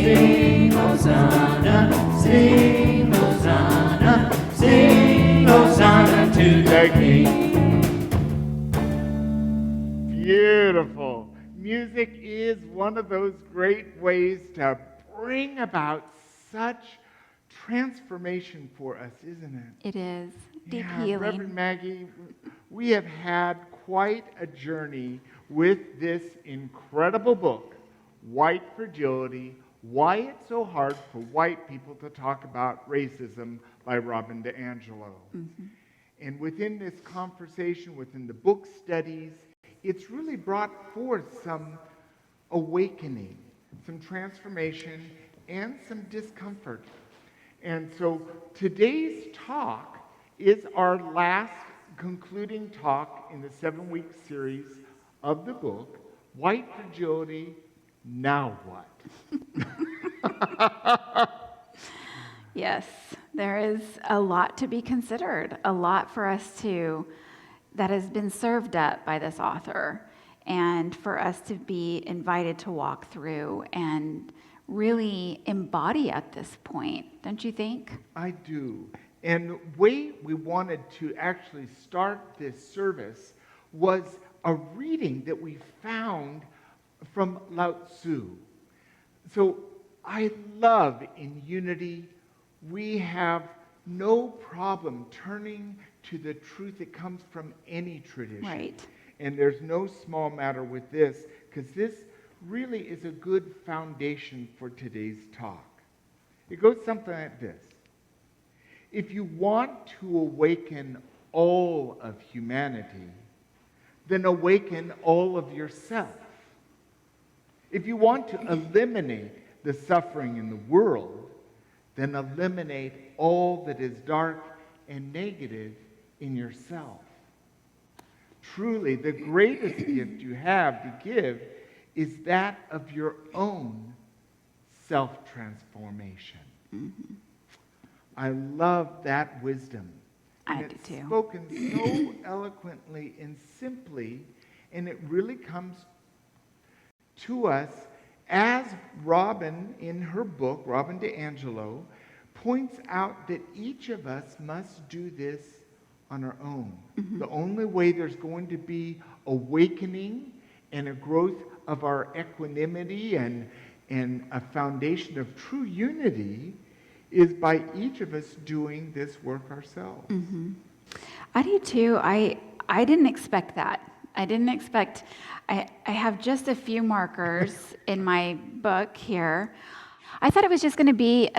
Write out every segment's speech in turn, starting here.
Sing Hosanna, sing Hosanna, sing Hosanna to the King. Beautiful. Music is one of those great ways to bring about such transformation for us, isn't it? It is. Deep Yeah, healing. Reverend Maggie, we have had quite a journey with this incredible book, White Fragility, Why It's So Hard for White People to Talk About Racism by Robin DiAngelo. Mm-hmm. And within this conversation, within the book studies, it's really brought forth some awakening, some transformation, and some discomfort. And so today's talk is our last concluding talk in the 7-week series of the book, White Fragility, Now What? Yes, there is a lot to be considered, a lot for us that has been served up by this author, and for us to be invited to walk through and really embody at this point, don't you think? I do. And the way we wanted to actually start this service was a reading that we found from Lao Tzu. So I love in unity, we have no problem turning to the truth that comes from any tradition. Right. And there's no small matter with this, because this really is a good foundation for today's talk. It goes something like this. If you want to awaken all of humanity, then awaken all of yourself. If you want to eliminate the suffering in the world, then eliminate all that is dark and negative in yourself. Truly, the greatest gift you have to give is that of your own self-transformation. Mm-hmm. I love that wisdom. I And do it's too. spoken so eloquently and simply, and it really comes to us as Robin, in her book, Robin DiAngelo, points out that each of us must do this on our own. Mm-hmm. The only way there's going to be awakening and a growth of our equanimity and a foundation of true unity is by each of us doing this work ourselves. Mm-hmm. I do too. I didn't expect that. I have just a few markers in my book here. I thought it was just going to be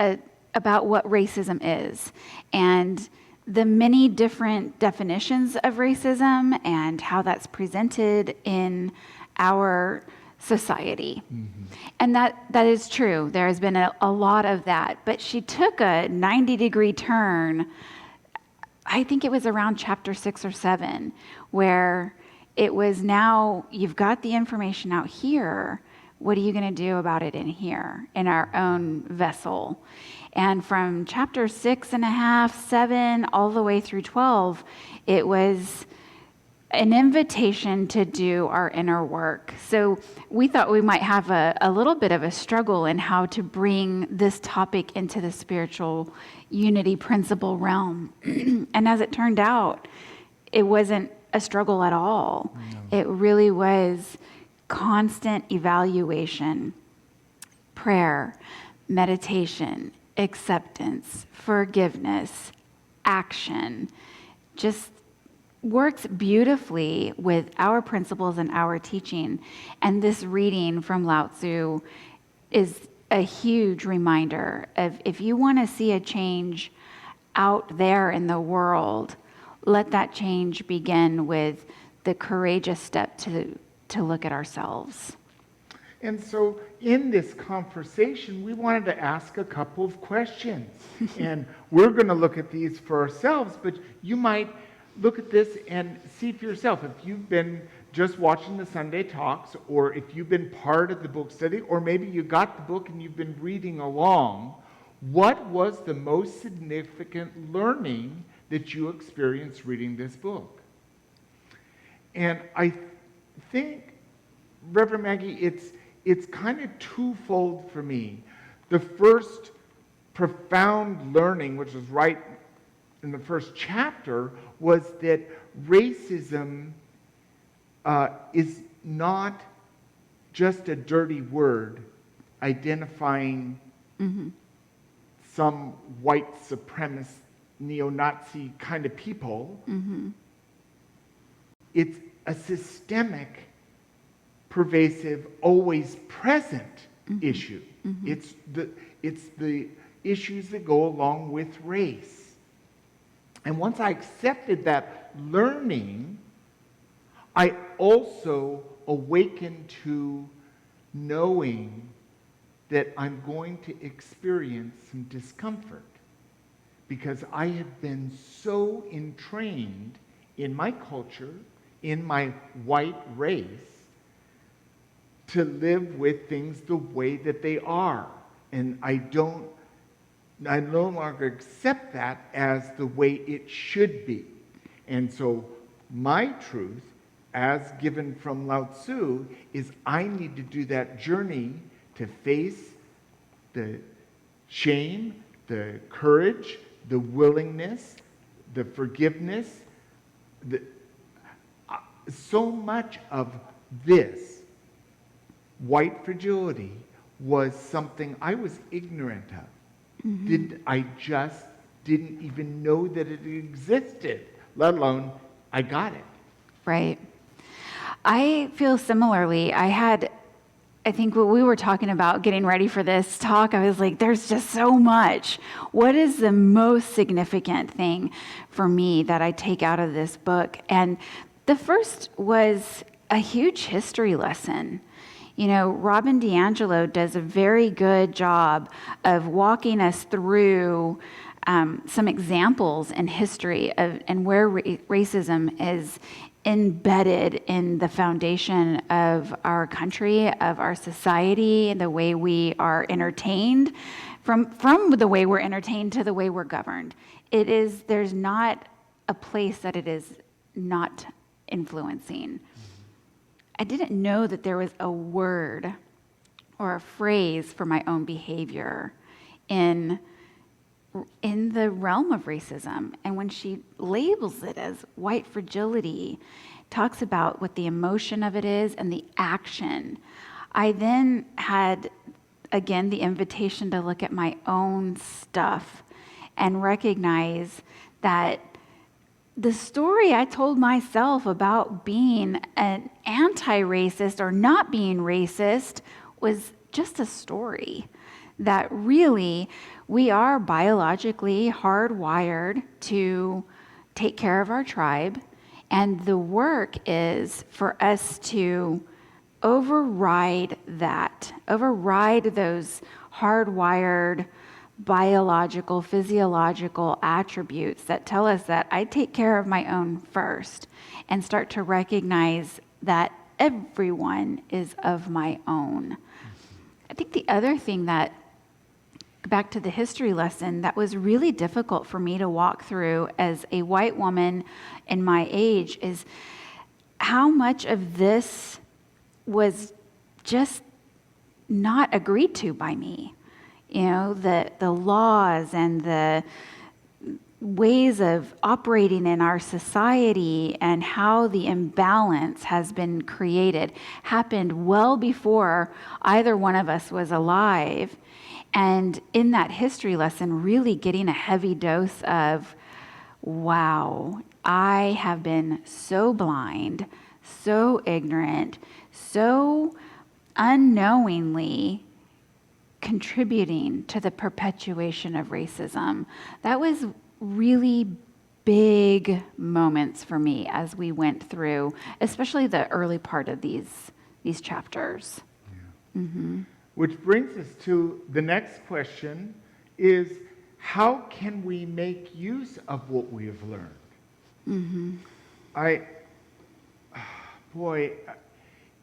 about what racism is and the many different definitions of racism and how that's presented in our society. Mm-hmm. And that is true. There has been a lot of that. But she took a 90-degree turn, I think it was around chapter 6 or 7, where it was now, you've got the information out here, what are you going to do about it in here, in our own vessel? And from chapter 6.5, 7, all the way through 12, it was an invitation to do our inner work. So we thought we might have a little bit of a struggle in how to bring this topic into the spiritual unity principle realm. And as it turned out, it wasn't a struggle at all. No. It really was constant evaluation, prayer, meditation, acceptance, forgiveness, action, just works beautifully with our principles and our teaching. And this reading from Lao Tzu is a huge reminder of, if you want to see a change out there in the world, let that change begin with the courageous step to look at ourselves. And so in this conversation, we wanted to ask a couple of questions. And we're going to look at these for ourselves, but you might look at this and see for yourself. If you've been just watching the Sunday talks, or if you've been part of the book study, or maybe you got the book and you've been reading along, what was the most significant learning that you experienced reading this book? And I think, Reverend Maggie, it's kind of twofold for me. The first profound learning, which was right in the first chapter, was that racism is not just a dirty word identifying some white supremacist, neo-Nazi kind of people. It's a systemic, pervasive, always present issue. It's the issues that go along with race. And once I accepted that learning, I also awakened to knowing that I'm going to experience some discomfort, because I have been so entrained in my culture, in my white race, to live with things the way that they are. And I no longer accept that as the way it should be. And so my truth, as given from Lao Tzu, is I need to do that journey to face the shame, the courage, the willingness, the forgiveness. So much of this white fragility was something I was ignorant of. I just didn't even know that it existed, let alone I got it. Right. I feel similarly. I think what we were talking about getting ready for this talk, I was like, there's just so much. What is the most significant thing for me that I take out of this book? And the first was a huge history lesson. You know, Robin DiAngelo does a very good job of walking us through some examples in history and where racism is embedded in the foundation of our country, of our society, and the way we are entertained, from the way we're entertained to the way we're governed. There's not a place that it is not influencing. I didn't know that there was a word or a phrase for my own behavior in the realm of racism. And when she labels it as white fragility, talks about what the emotion of it is and the action, I then had, again, the invitation to look at my own stuff and recognize that the story I told myself about being an anti-racist or not being racist was just a story. That really, we are biologically hardwired to take care of our tribe, and the work is for us to override those hardwired biological, physiological attributes that tell us that I take care of my own first, and start to recognize that everyone is of my own. I think the other thing that, back to the history lesson, that was really difficult for me to walk through as a white woman in my age is how much of this was just not agreed to by me. You know, the laws and the ways of operating in our society and how the imbalance has been created happened well before either one of us was alive. And in that history lesson, really getting a heavy dose of, wow, I have been so blind, so ignorant, so unknowingly contributing to the perpetuation of racism. That was really big moments for me as we went through, especially the early part of these chapters. Yeah. Which brings us to the next question is, how can we make use of what we have learned?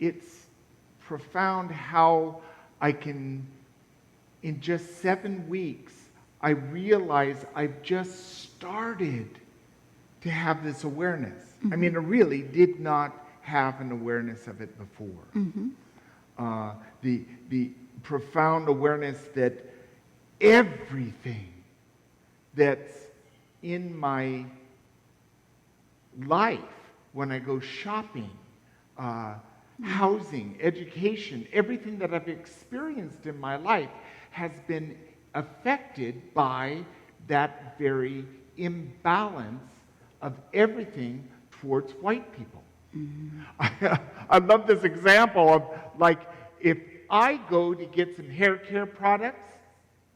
It's profound how I can, in just 7 weeks, I realize I've just started to have this awareness. I mean, I really did not have an awareness of it before. The profound awareness that everything that's in my life, when I go shopping, housing, education, everything that I've experienced in my life has been affected by that very imbalance of everything towards white people. I love this example of, like, if I go to get some hair care products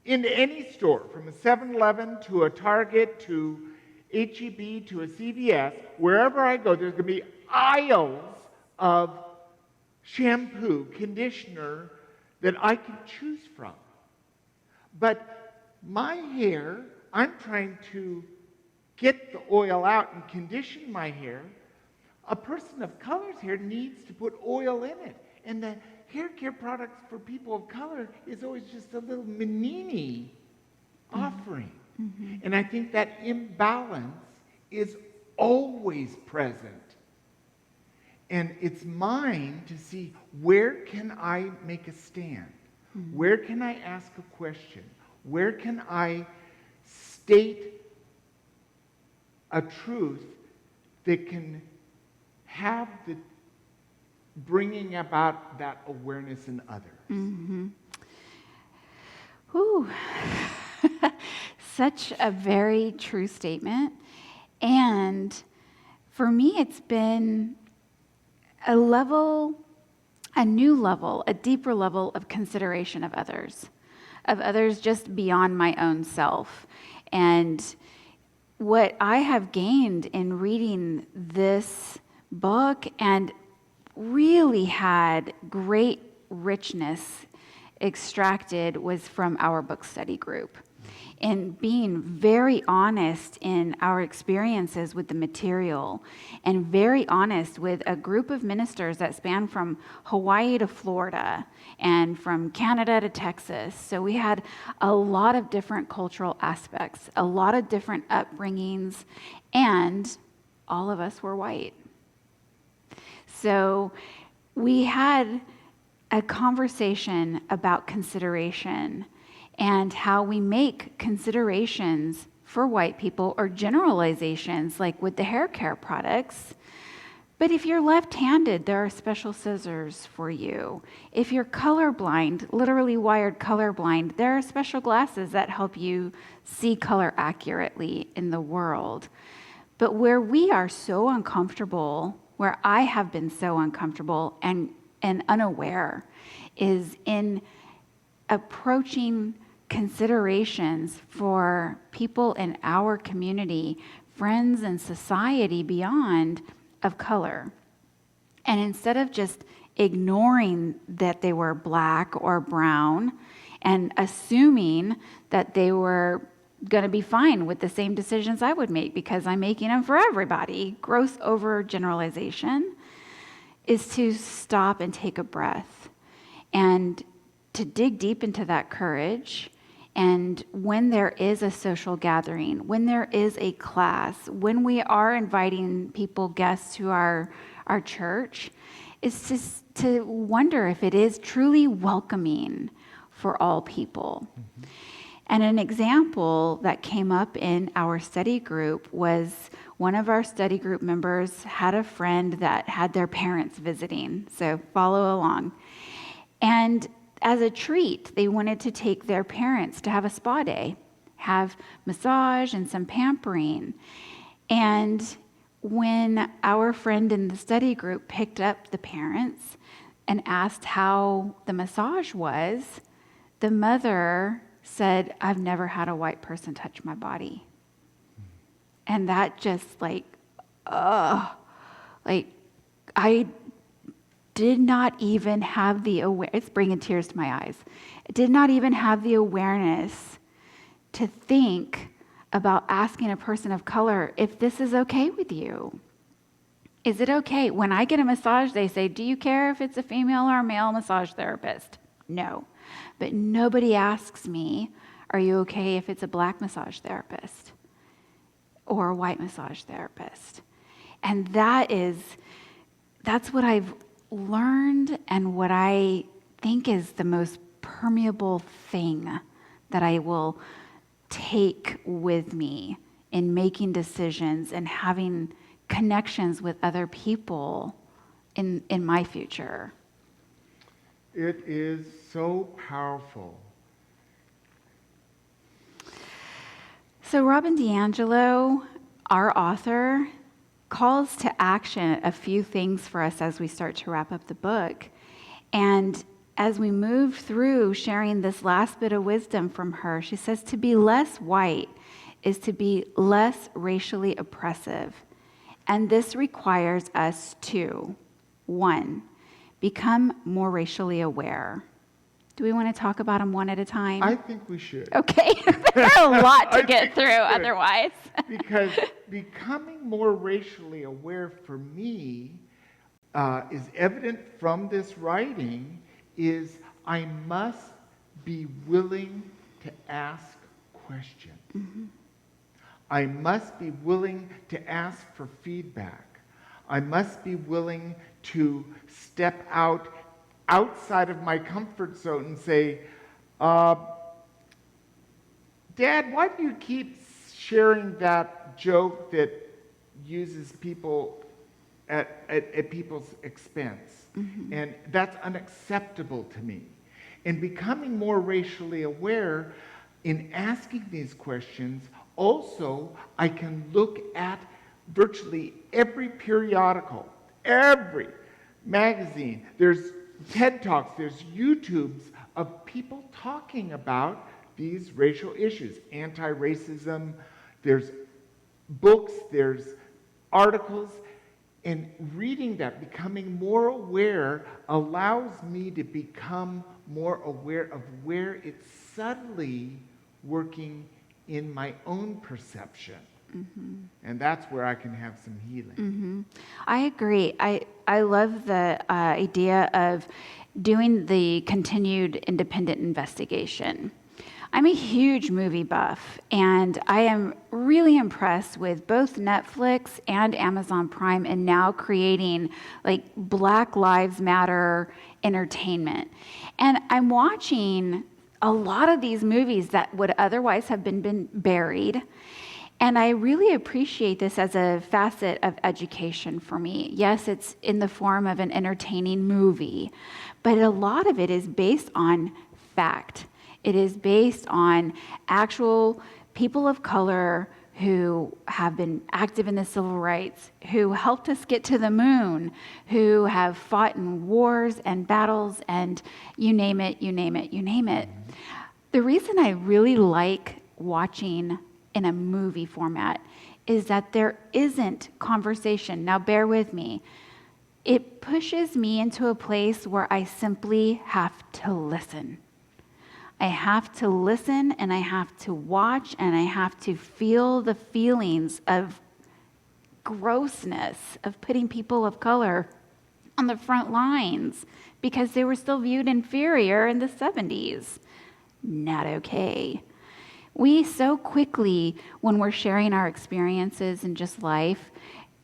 in any store, from a 7-Eleven to a Target to HEB to a CVS, wherever I go, there's going to be aisles of shampoo, conditioner that I can choose from. But my hair, I'm trying to get the oil out and condition my hair. A person of color's hair needs to put oil in it. And the hair care products for people of color is always just a little mini offering. Mm-hmm. And I think that imbalance is always present. And it's mine to see, where can I make a stand? Mm-hmm. Where can I ask a question? Where can I state a truth that can have the bringing about that awareness in others? Mm-hmm. Ooh. Such a very true statement. And for me, it's been a new level, a deeper level of consideration of others just beyond my own self. And what I have gained in reading this book, and really had great richness extracted, was from our book study group. And being very honest in our experiences with the material, and very honest with a group of ministers that span from Hawaii to Florida and from Canada to Texas. So we had a lot of different cultural aspects, a lot of different upbringings, and all of us were white. So we had a conversation about consideration and how we make considerations for white people, or generalizations like with the hair care products. But if you're left-handed, there are special scissors for you. If you're colorblind, literally wired colorblind, there are special glasses that help you see color accurately in the world. But where we are so uncomfortable, where I have been so uncomfortable and unaware, is in approaching considerations for people in our community, friends and society beyond, of color. And instead of just ignoring that they were black or brown and assuming that they were going to be fine with the same decisions I would make because I'm making them for everybody, gross overgeneralization, is to stop and take a breath and to dig deep into that courage. And when there is a social gathering, when there is a class, when we are inviting people, guests to our church, is just to wonder if it is truly welcoming for all people. Mm-hmm. And an example that came up in our study group was one of our study group members had a friend that had their parents visiting, so follow along. And as a treat, they wanted to take their parents to have a spa day, have massage and some pampering. And when our friend in the study group picked up the parents and asked how the massage was, the mother said, "I've never had a white person touch my body." And that just I did not even have the awareness, it's bringing tears to my eyes. I did not even have the awareness to think about asking a person of color if this is okay with you. Is it okay? When I get a massage, they say, "Do you care if it's a female or a male massage therapist?" No. But nobody asks me, "Are you okay if it's a black massage therapist or a white massage therapist?" And that's what I've learned, and what I think is the most permeable thing that I will take with me in making decisions and having connections with other people in my future. It is so powerful. So Robin DiAngelo, our author, calls to action a few things for us as we start to wrap up the book. And as we move through sharing this last bit of wisdom from her, she says to be less white is to be less racially oppressive. And this requires us to, 1, become more racially aware. Do we want to talk about them one at a time? I think we should. Okay, there's a lot to I get think through we should. otherwise. Because becoming more racially aware for me is evident from this writing is I must be willing to ask questions. Mm-hmm. I must be willing to ask for feedback. I must be willing to step outside of my comfort zone and say, Dad, why do you keep sharing that joke that uses people at people's expense? Mm-hmm. And that's unacceptable to me. And becoming more racially aware in asking these questions, also I can look at virtually every periodical, every magazine. There's TED Talks, there's YouTubes of people talking about these racial issues, anti-racism. There's books, there's articles, and reading that, becoming more aware, allows me to become more aware of where it's subtly working in my own perception. Mm-hmm. And that's where I can have some healing. Mm-hmm. I agree. I love the idea of doing the continued independent investigation. I'm a huge movie buff, and I am really impressed with both Netflix and Amazon Prime and now creating like Black Lives Matter entertainment. And I'm watching a lot of these movies that would otherwise have been buried. And I really appreciate this as a facet of education for me. Yes, it's in the form of an entertaining movie, but a lot of it is based on fact. It is based on actual people of color who have been active in the civil rights, who helped us get to the moon, who have fought in wars and battles and you name it, you name it, you name it. The reason I really like watching in a movie format is that there isn't conversation. Now bear with me. It pushes me into a place where I simply have to listen. I have to listen and I have to watch and I have to feel the feelings of grossness of putting people of color on the front lines because they were still viewed inferior in the 70s. Not okay. We so quickly, when we're sharing our experiences in just life,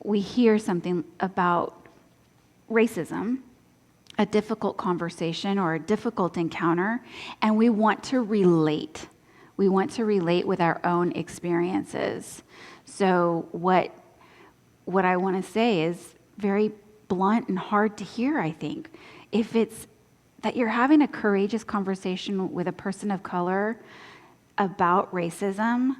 we hear something about racism, a difficult conversation or a difficult encounter, and we want to relate. We want to relate with our own experiences. So what I want to say is very blunt and hard to hear, I think. If it's that you're having a courageous conversation with a person of color about racism,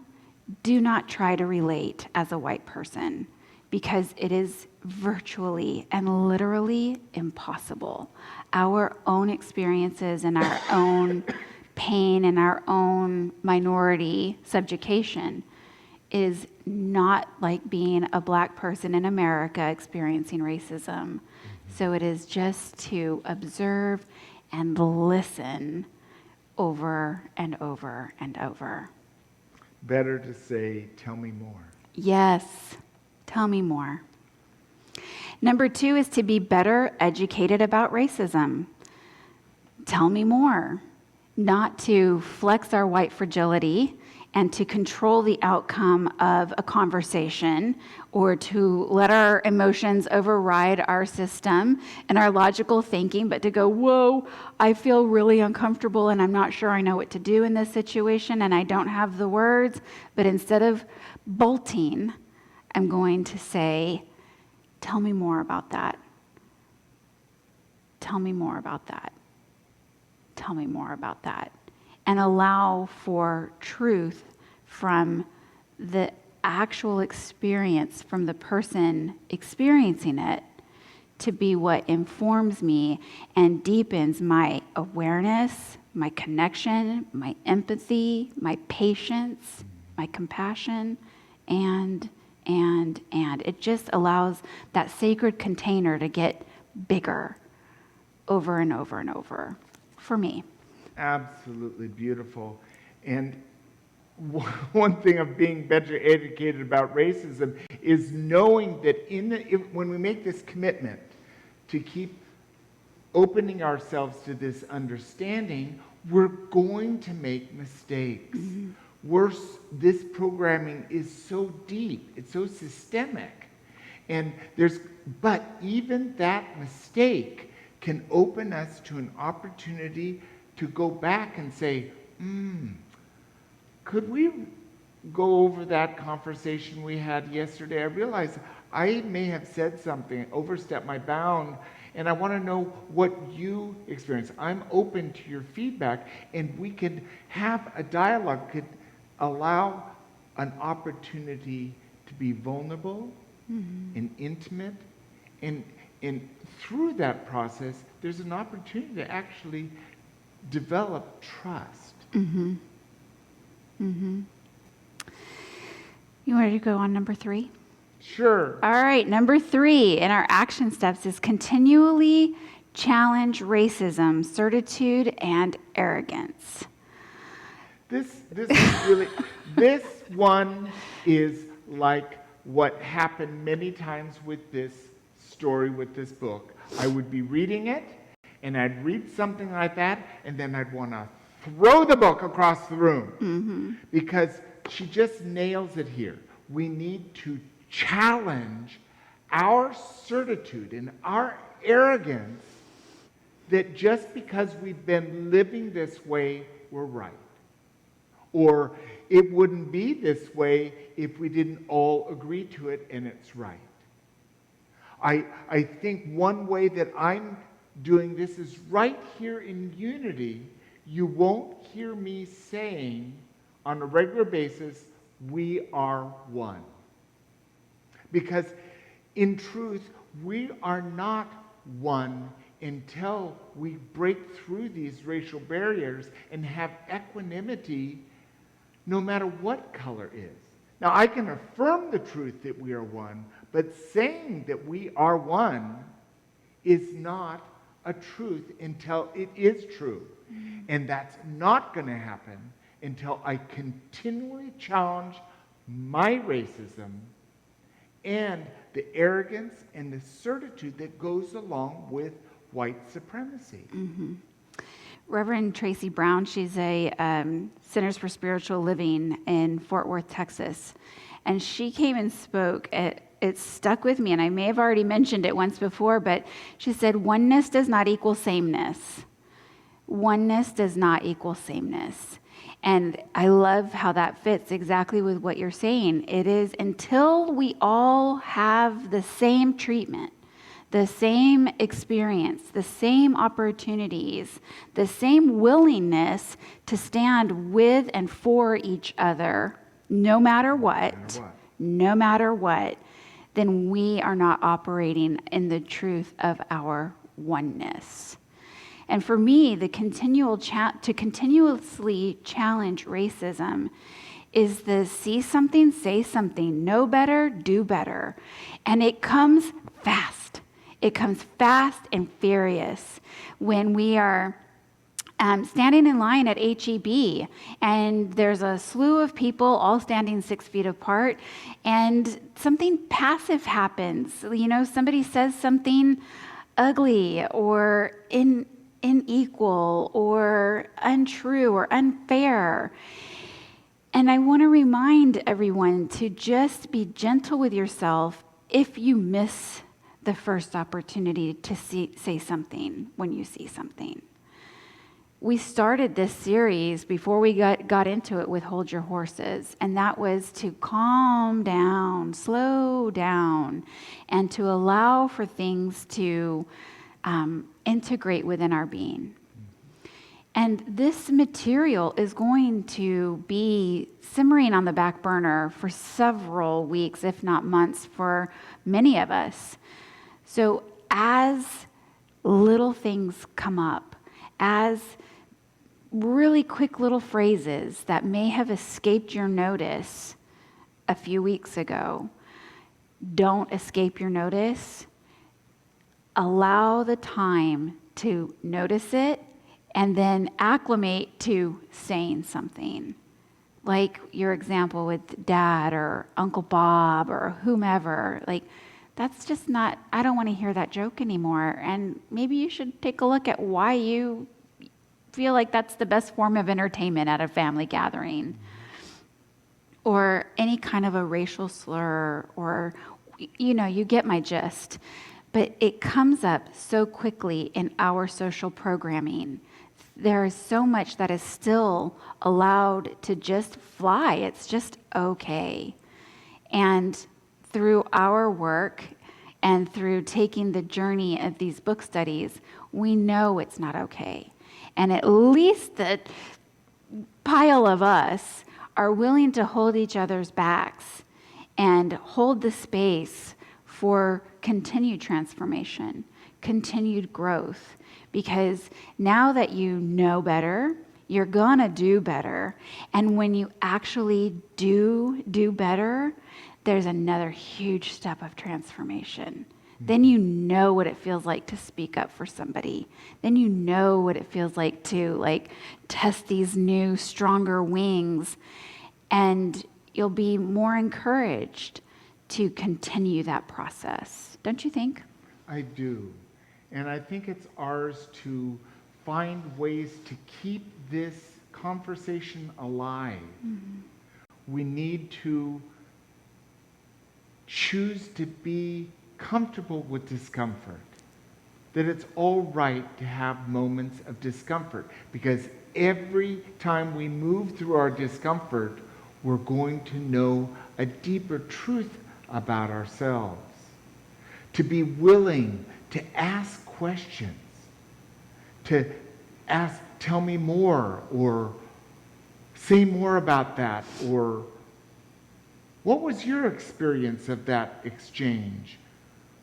do not try to relate as a white person, because it is virtually and literally impossible. Our own experiences and our own pain and our own minority subjugation is not like being a Black person in America experiencing racism. So it is just to observe and listen over and over and over. Better to say, tell me more. Yes, tell me more. Number 2 is to be better educated about racism. Tell me more. Not to flex our white fragility and to control the outcome of a conversation or to let our emotions override our system and our logical thinking, but to go, whoa, I feel really uncomfortable and I'm not sure I know what to do in this situation and I don't have the words. But instead of bolting, I'm going to say, tell me more about that. Tell me more about that. Tell me more about that. And allow for truth from the actual experience, from the person experiencing it, to be what informs me and deepens my awareness, my connection, my empathy, my patience, my compassion, and it just allows that sacred container to get bigger over and over and over for me. Absolutely beautiful. And one thing of being better educated about racism is knowing that when we make this commitment to keep opening ourselves to this understanding, we're going to make mistakes. Mm-hmm. This programming is so deep, it's so systemic. But even that mistake can open us to an opportunity to go back and say, could we go over that conversation we had yesterday? I realize I may have said something, overstepped my bound, and I want to know what you experience. I'm open to your feedback, and we could have a dialogue, could allow an opportunity to be vulnerable and intimate, and through that process, there's an opportunity to actually develop trust. Mm-hmm. Mm-hmm. You ready to go on number 3? Sure. All right, number 3 in our action steps is continually challenge racism, certitude, and arrogance. This is really, this one is like what happened many times with this story, with this book. I would be reading it, and I'd read something like that, and then I'd want to throw the book across the room because she just nails it here. We need to challenge our certitude and our arrogance that just because we've been living this way, we're right. Or it wouldn't be this way if we didn't all agree to it and it's right. I think one way that I'm doing this is right here in Unity. You won't hear me saying on a regular basis, we are one. Because in truth, we are not one until we break through these racial barriers and have equanimity no matter what color is. Now, I can affirm the truth that we are one, but saying that we are one is not a truth until it is true. And that's not going to happen until I continually challenge my racism and the arrogance and the certitude that goes along with white supremacy. Mm-hmm. Reverend Tracy Brown, she's a Centers for Spiritual Living in Fort Worth, Texas. And she came and spoke. It stuck with me, and I may have already mentioned it once before, but she said, oneness does not equal sameness. Oneness does not equal sameness. And I love how that fits exactly with what you're saying. It is until we all have the same treatment, the same experience, the same opportunities, the same willingness to stand with and for each other, no matter what, then we are not operating in the truth of our oneness. And for me, the to continuously challenge racism is the see something, say something, know better, do better. And it comes fast. It comes fast and furious when we are standing in line at HEB, and there's a slew of people all standing 6 feet apart, and something passive happens. You know, somebody says something ugly or unequal or untrue or unfair. And I want to remind everyone to just be gentle with yourself if you miss the first opportunity to say something when you see something. We started this series before we got into it with Hold Your Horses, and that was to calm down, slow down, and to allow for things to integrate within our being. And this material is going to be simmering on the back burner for several weeks, if not months, for many of us. So as little things come up, as really quick little phrases that may have escaped your notice a few weeks ago, don't escape your notice. Allow the time to notice it and then acclimate to saying something. Like your example with Dad or Uncle Bob or whomever. Like, that's just not, I don't want to hear that joke anymore. And maybe you should take a look at why you feel like that's the best form of entertainment at a family gathering. Or any kind of a racial slur, or, you get my gist. But it comes up so quickly in our social programming. There is so much that is still allowed to just fly. It's just okay. And through our work and through taking the journey of these book studies, we know it's not okay. And at least the pile of us are willing to hold each other's backs and hold the space for continued transformation, continued growth. Because now that you know better, you're gonna do better. And when you actually do better, there's another huge step of transformation. Then you know what it feels like to speak up for somebody. Then you know what it feels like to test these new, stronger wings. And you'll be more encouraged to continue that process. Don't you think? I do. And I think it's ours to find ways to keep this conversation alive. Mm-hmm. We need to choose to be comfortable with discomfort. That it's all right to have moments of discomfort, because every time we move through our discomfort, we're going to know a deeper truth about ourselves. To be willing to ask questions, to ask, tell me more, or say more about that, or what was your experience of that exchange?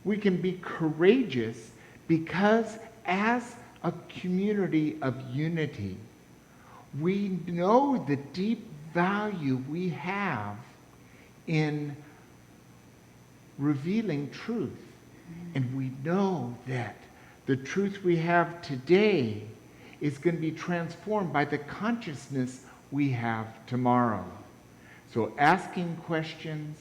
We can be courageous because as a community of unity, we know the deep value we have in revealing truth. And we know that the truth we have today is going to be transformed by the consciousness we have tomorrow. So asking questions,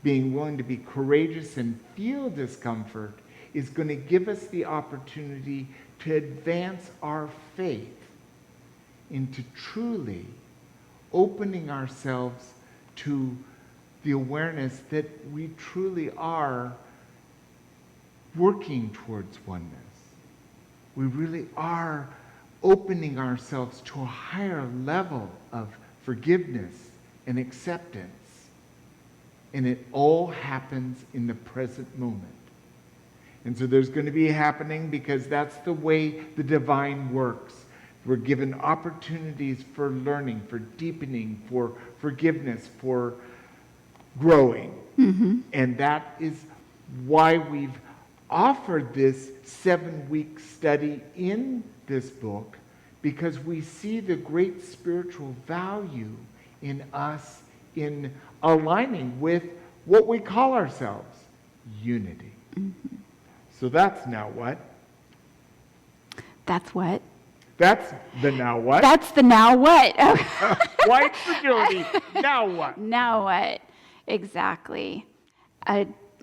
being willing to be courageous and feel discomfort is going to give us the opportunity to advance our faith into truly opening ourselves to the awareness that we truly are working towards oneness. We really are opening ourselves to a higher level of forgiveness and acceptance. And it all happens in the present moment. And so there's going to be happening because that's the way the divine works. We're given opportunities for learning, for deepening, for forgiveness, for growing. Mm-hmm. And that is why we've offered this 7-week study in this book, because we see the great spiritual value in us in aligning with what we call ourselves, unity. Mm-hmm. So that's now what? That's what? That's the now what? That's the now what? White fragility. Now what? Now what? Exactly.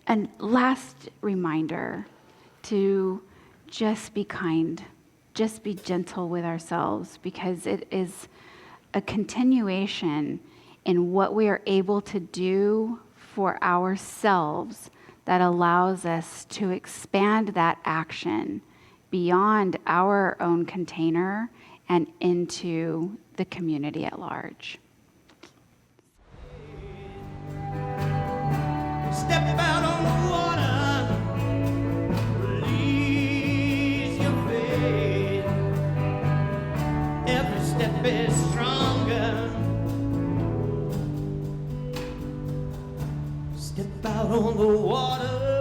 And last reminder to just be kind, just be gentle with ourselves, because it is a continuation in what we are able to do for ourselves that allows us to expand that action beyond our own container and into the community at large. Step out on the water, release your faith. Every step is stronger. Step out on the water.